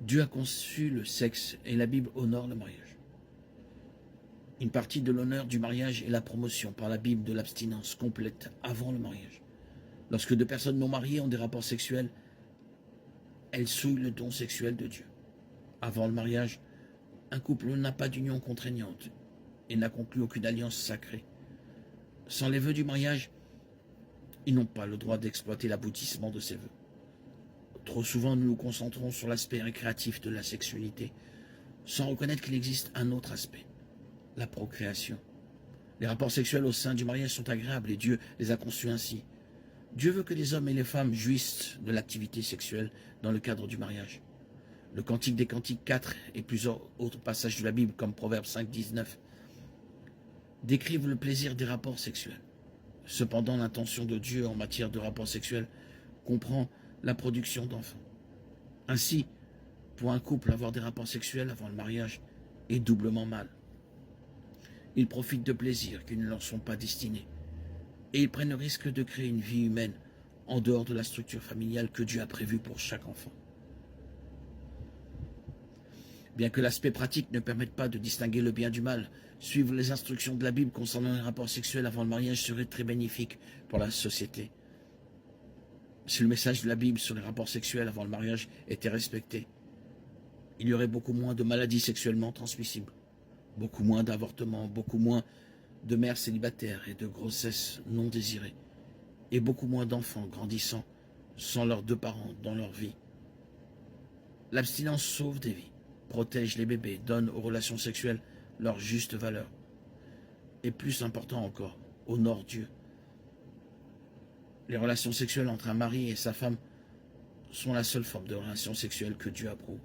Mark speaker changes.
Speaker 1: Dieu a conçu le sexe et la Bible honore le mariage. Une partie de l'honneur du mariage est la promotion par la Bible de l'abstinence complète avant le mariage. Lorsque deux personnes non mariées ont des rapports sexuels, elles souillent le don sexuel de Dieu. Avant le mariage, un couple n'a pas d'union contraignante et n'a conclu aucune alliance sacrée. Sans les vœux du mariage, ils n'ont pas le droit d'exploiter l'aboutissement de ces vœux. Trop souvent, nous nous concentrons sur l'aspect récréatif de la sexualité, sans reconnaître qu'il existe un autre aspect, la procréation. Les rapports sexuels au sein du mariage sont agréables et Dieu les a conçus ainsi. Dieu veut que les hommes et les femmes jouissent de l'activité sexuelle dans le cadre du mariage. Le Cantique des Cantiques 4 et plusieurs autres passages de la Bible, comme Proverbe 5, 19, décrivent le plaisir des rapports sexuels. Cependant, l'intention de Dieu en matière de rapports sexuels comprend la production d'enfants. Ainsi, pour un couple, avoir des rapports sexuels avant le mariage est doublement mal. Ils profitent de plaisirs qui ne leur sont pas destinés. Et ils prennent le risque de créer une vie humaine en dehors de la structure familiale que Dieu a prévue pour chaque enfant. Bien que l'aspect pratique ne permette pas de distinguer le bien du mal, suivre les instructions de la Bible concernant les rapports sexuels avant le mariage serait très bénéfique pour la société. Si le message de la Bible sur les rapports sexuels avant le mariage était respecté, il y aurait beaucoup moins de maladies sexuellement transmissibles, beaucoup moins d'avortements, beaucoup moins de mères célibataires et de grossesses non désirées, et beaucoup moins d'enfants grandissant sans leurs deux parents dans leur vie. L'abstinence sauve des vies, protège les bébés, donne aux relations sexuelles leur juste valeur, et plus important encore, honore Dieu. Les relations sexuelles entre un mari et sa femme sont la seule forme de relation sexuelle que Dieu approuve.